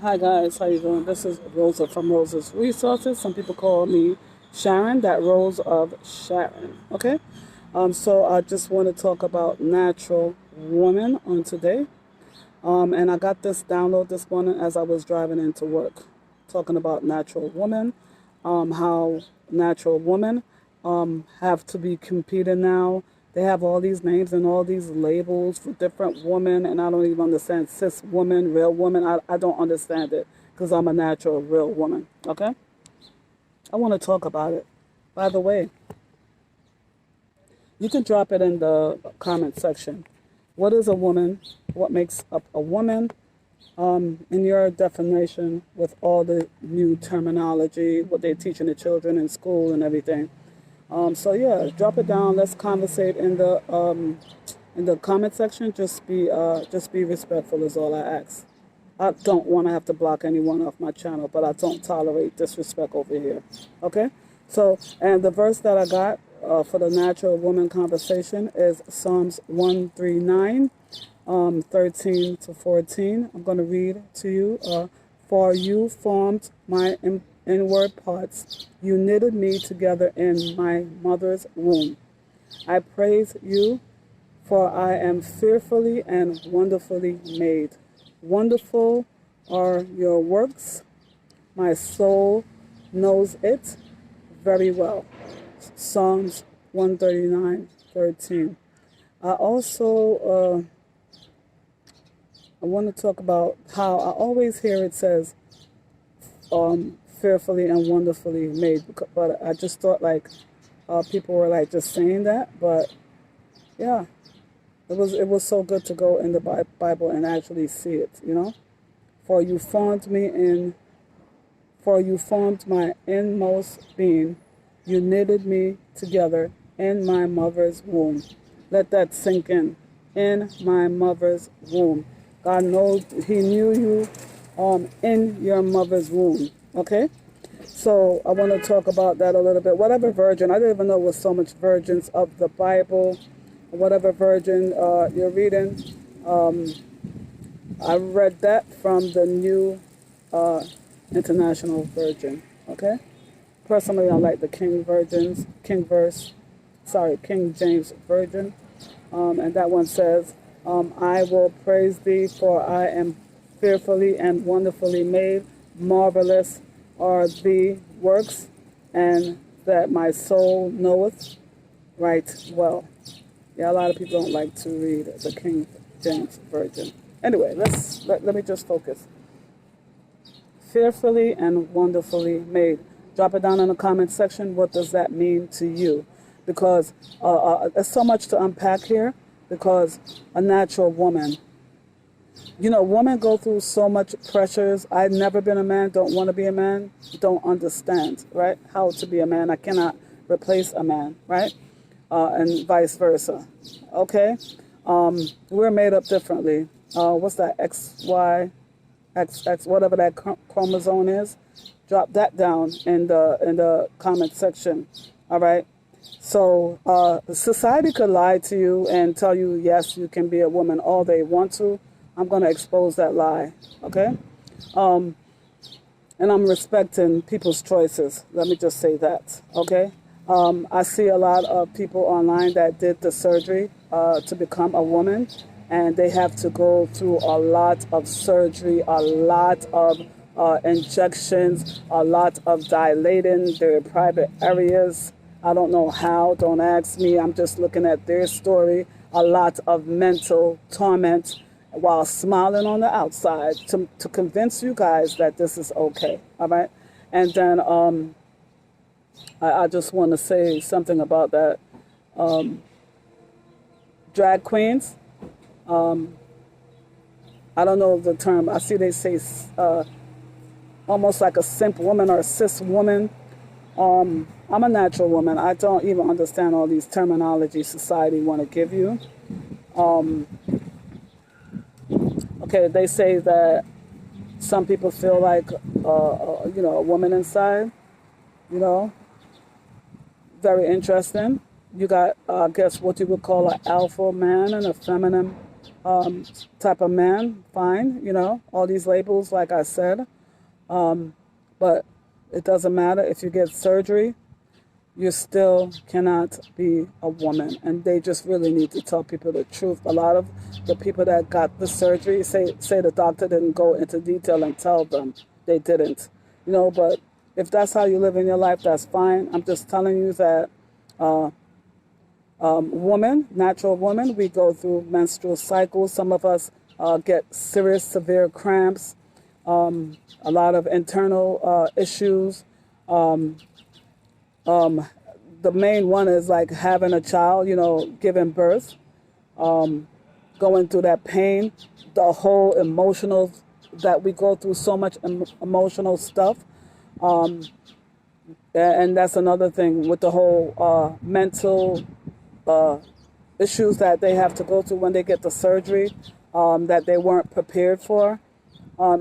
Hi guys, how you doing? This is Rosa from Rosa's Resources. Some people call me Sharon, that Rose of Sharon. Okay? So I just want to talk about natural woman on today. And I got this download this morning as I was driving into work, talking about natural woman, how natural women have to be competing now. They have all these names and all these labels for different women, and I don't even understand sis woman, real woman. I don't understand it because I'm a natural, real woman. Okay? I want to talk about it. By the way, you can drop it in the comment section. What is a woman? What makes up a woman? In your definition, with all the new terminology, what they're teaching the children in school and everything. So yeah, drop it down. Let's conversate in the comment section. Just be respectful is all I ask. I don't want to have to block anyone off my channel, but I don't tolerate disrespect over here. Okay? So, and the verse that I got for the natural woman conversation is Psalms 139, 13 to 14. I'm going to read to you. For you formed my inward parts. You knitted me together in my mother's womb. I praise you, for I am fearfully and wonderfully made. Wonderful are your works. My soul knows it very well. Psalms 139:13. I also I want to talk about how I always hear it says fearfully and wonderfully made, but I just thought like people were like just saying that, but yeah, it was so good to go in the Bible and actually see it, you know. For you formed my inmost being. You knitted me together in my mother's womb. Let that sink in. In my mother's womb. God knows He knew you in your mother's womb. Okay? So I want to talk about that a little bit. Whatever virgin, I didn't even know there was so much virgins of the Bible. Whatever virgin you're reading, I read that from the New International Version. Okay? Personally, I like the King James Version. And that one says, I will praise thee, for I am fearfully and wonderfully made. Marvelous are the works, and that my soul knoweth right well. Yeah, a lot of people don't like to read the King James Version. Anyway, let me just focus. Fearfully and wonderfully made. Drop it down in the comment section. What does that mean to you? Because there's so much to unpack here. Because a natural woman, you know, women go through so much pressures. I've never been a man, don't want to be a man, don't understand, right? How to be a man. I cannot replace a man, right? And vice versa. Okay? We're made up differently. What's that? XY, XX, whatever that chromosome is. Drop that down in the comment section. All right? So society could lie to you and tell you, yes, you can be a woman all they want to. I'm going to expose that lie, okay? And I'm respecting people's choices. Let me just say that, okay? I see a lot of people online that did the surgery to become a woman, and they have to go through a lot of surgery, a lot of injections, a lot of dilating their private areas. I don't know how, don't ask me. I'm just looking at their story. A lot of mental torment while smiling on the outside to convince you guys that this is okay, all right? And then I just want to say something about that. Drag queens, I don't know the term. I see they say almost like a simp woman or a sis woman. I'm a natural woman. I don't even understand all these terminology society want to give you. Okay, they say that some people feel like, you know, a woman inside, you know, very interesting. You got, I guess, what you would call an alpha man and a feminine type of man, fine, all these labels, like I said. But it doesn't matter if you get surgery, you still cannot be a woman. And they just really need to tell people the truth. A lot of the people that got the surgery say the doctor didn't go into detail and tell them they didn't. But if that's how you live in your life, that's fine. I'm just telling you that natural women, we go through menstrual cycles. Some of us get serious, severe cramps, a lot of internal issues. The main one is like having a child, giving birth, going through that pain, the whole emotional, that we go through so much emotional stuff. And that's another thing with the whole mental issues that they have to go through when they get the surgery, that they weren't prepared for. And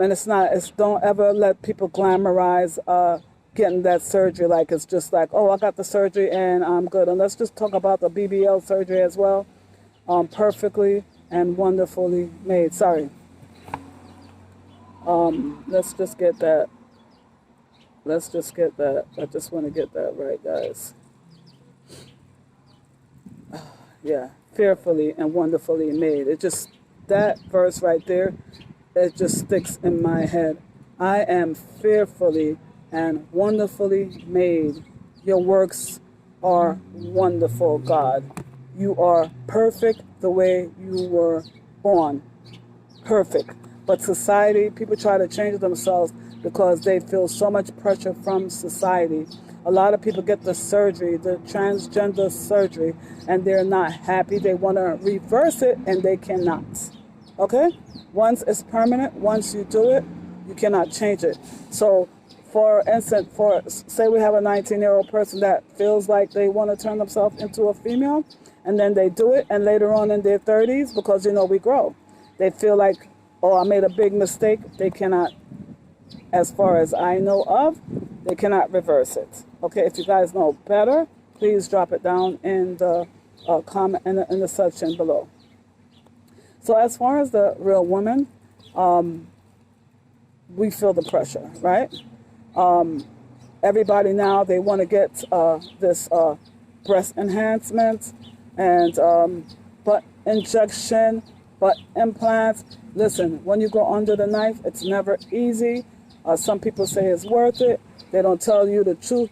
don't ever let people glamorize getting that surgery like it's just like, oh, I got the surgery and I'm good. And let's just talk about the BBL surgery as well. Perfectly and wonderfully made. Sorry. Let's just get that. I just want to get that right, guys. Yeah, fearfully and wonderfully made. That verse right there, it just sticks in my head. I am fearfully and wonderfully made. Your works are wonderful, God. You are perfect the way you were born. Perfect. But society, people try to change themselves because they feel so much pressure from society. A lot of people get the surgery, the transgender surgery, and they're not happy. They want to reverse it, and they cannot. Okay? Once it's permanent, once you do it, you cannot change it. So, for instance, say we have a 19-year-old person that feels like they want to turn themselves into a female, and then they do it, and later on in their 30s, because, we grow, they feel like, oh, I made a big mistake. They cannot, as far as I know of, they cannot reverse it. Okay, if you guys know better, please drop it down in the comment in the section below. So as far as the real woman, we feel the pressure, right? Everybody now, they want to get this breast enhancement and butt injection, butt implants. Listen, when you go under the knife, it's never easy. Some people say it's worth it. They don't tell you the truth.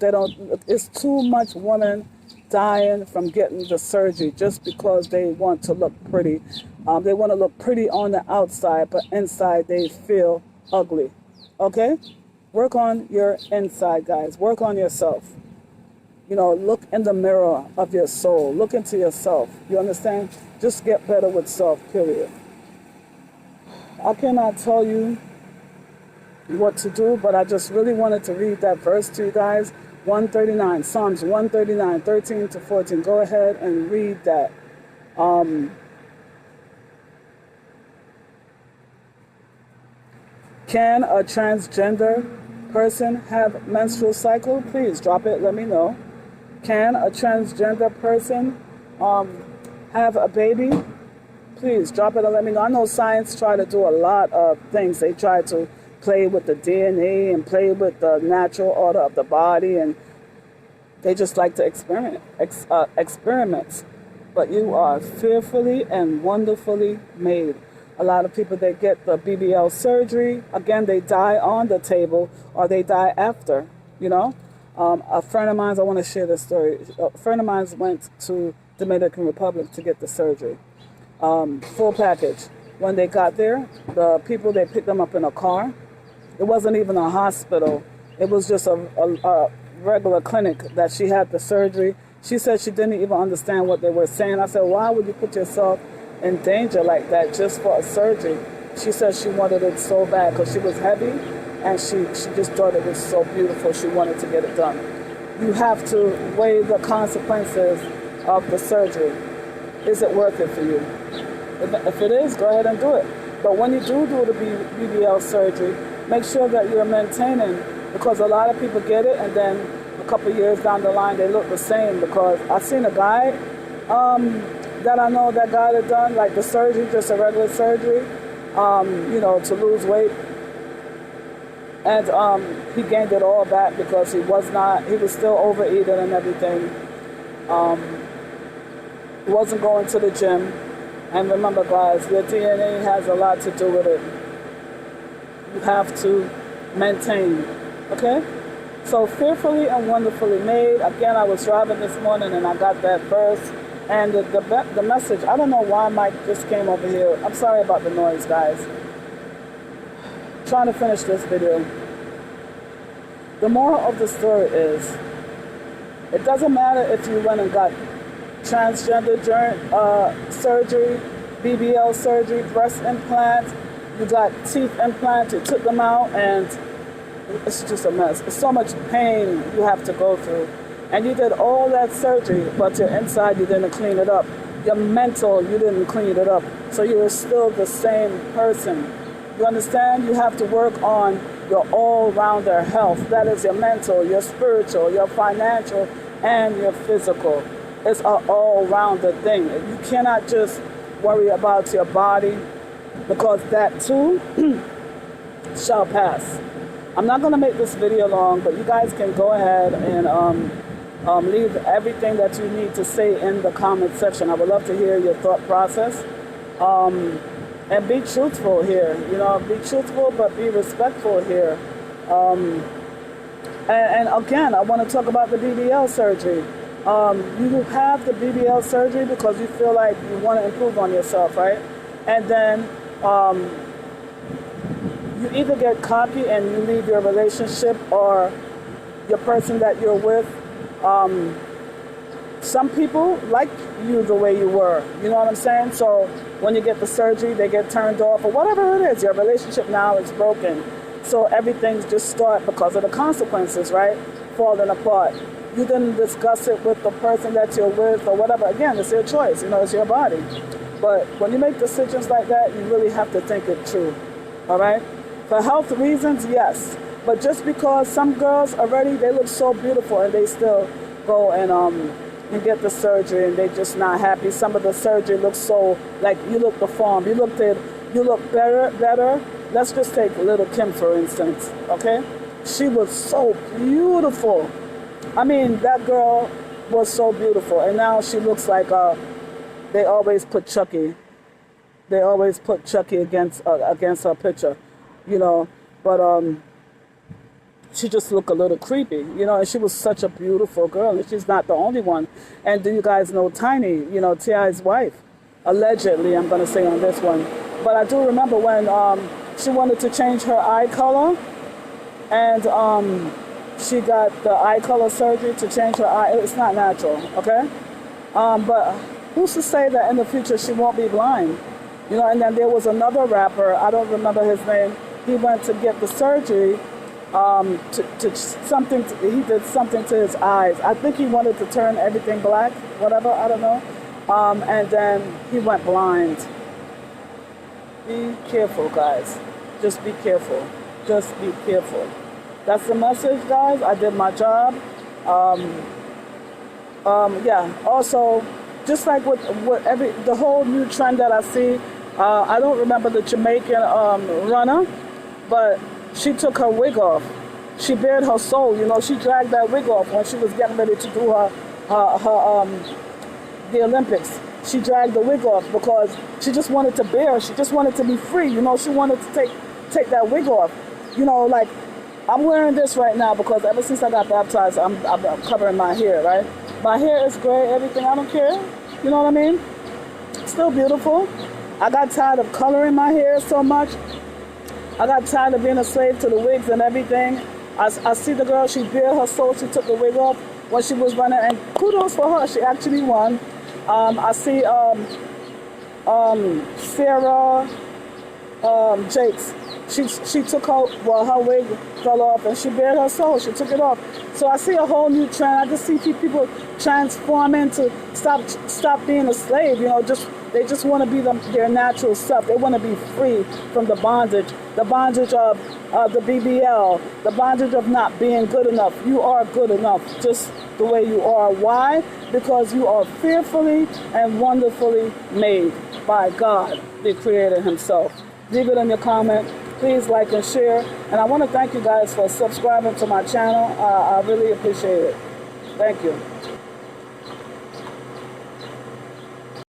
It's too much women dying from getting the surgery just because they want to look pretty. They want to look pretty on the outside, but inside they feel ugly. Okay? Work on your inside, guys. Work on yourself. Look in the mirror of your soul. Look into yourself. You understand? Just get better with self, period. I cannot tell you what to do, but I just really wanted to read that verse to you guys. 139, Psalms 139, 13 to 14. Go ahead and read that. Can a transgender person have menstrual cycle? Please drop it, let me know. Can a transgender person have a baby? Please drop it and let me know. I know science try to do a lot of things. They try to play with the DNA and play with the natural order of the body, and they just like to experiment. But you are fearfully and wonderfully made. A lot of people that get the BBL surgery, again, they die on the table or they die after, A friend of mine, I want to share this story. A friend of mine went to Dominican Republic to get the surgery. Full package. When they got there, the people, they picked them up in a car. It wasn't even a hospital. It was just a regular clinic that she had the surgery. She said she didn't even understand what they were saying. I said, why would you put yourself in danger like that just for a surgery? She said she wanted it so bad because she was heavy and she just thought it was so beautiful. She wanted to get it done. You have to weigh the consequences of the surgery. Is it worth it for you? If it is, go ahead and do it. But when you do the BBL surgery, make sure that you're maintaining, because a lot of people get it and then a couple years down the line they look the same. Because I seen a guy, that I know that God had done, like the surgery, just a regular surgery, to lose weight. And he gained it all back because he was still overeating and everything. He wasn't going to the gym. And remember, guys, your DNA has a lot to do with it. You have to maintain, okay? So fearfully and wonderfully made. Again, I was driving this morning and I got that verse. And the message, I don't know why Mike just came over here. I'm sorry about the noise, guys. Trying to finish this video. The moral of the story is, it doesn't matter if you went and got transgender surgery, BBL surgery, breast implants, you got teeth implants, you took them out, and it's just a mess. It's so much pain you have to go through. And you did all that surgery, but your inside, you didn't clean it up. Your mental, you didn't clean it up. So you were still the same person. You understand? You have to work on your all-rounder health. That is your mental, your spiritual, your financial, and your physical. It's an all-rounder thing. You cannot just worry about your body, because that too shall pass. I'm not going to make this video long, but you guys can go ahead and leave everything that you need to say in the comment section. I would love to hear your thought process. And be truthful here. Be truthful, but be respectful here. And again, I want to talk about the BBL surgery. You have the BBL surgery because you feel like you want to improve on yourself, right? And then you either get cocky and you leave your relationship or your person that you're with. Some people like you the way you were, you know what I'm saying? So when you get the surgery, they get turned off or whatever it is. Your relationship now is broken. So everything's just start because of the consequences, right? Falling apart. You didn't discuss it with the person that you're with or whatever. Again, it's your choice, it's your body. But when you make decisions like that, you really have to think it through, all right? For health reasons, yes. But just because some girls already, they look so beautiful and they still go and get the surgery and they're just not happy. Some of the surgery looks so, like you look deformed. You look better. Let's just take little Kim, for instance, okay? She was so beautiful. I mean, that girl was so beautiful. And now she looks like, they always put Chucky. They always put Chucky against her picture, But she just looked a little creepy, and she was such a beautiful girl, and she's not the only one. And do you guys know Tiny, T.I.'s wife? Allegedly, I'm going to say on this one. But I do remember when she wanted to change her eye color, and she got the eye color surgery to change her eye. It's not natural, okay? But who's to say that in the future she won't be blind? And then there was another rapper, I don't remember his name, he went to get the surgery, he did something to his eyes. I think he wanted to turn everything black, whatever, I don't know. And then he went blind. Be careful, guys. Just be careful. Just be careful. That's the message, guys. I did my job. Yeah. Also, just like with the whole new trend that I see, I don't remember the Jamaican runner, but she took her wig off. She bared her soul, She dragged that wig off when she was getting ready to do the Olympics. She dragged the wig off because she just wanted to bear. She just wanted to be free, She wanted to take that wig off. Like I'm wearing this right now because ever since I got baptized, I'm covering my hair, right? My hair is gray, everything. I don't care. You know what I mean? Still beautiful. I got tired of coloring my hair so much. I got tired of being a slave to the wigs and everything. I see the girl, she bared her soul, she took the wig off when she was running, and kudos for her, she actually won. I see Sarah Jakes. She took her wig fell off and she bared her soul, she took it off. So I see a whole new trend. I just see people transforming to stop being a slave, just They just want to be their natural self. They want to be free from the bondage of the BBL, the bondage of not being good enough. You are good enough just the way you are. Why? Because you are fearfully and wonderfully made by God, the Creator himself. Leave it in your comment. Please like and share. And I want to thank you guys for subscribing to my channel. I really appreciate it. Thank you.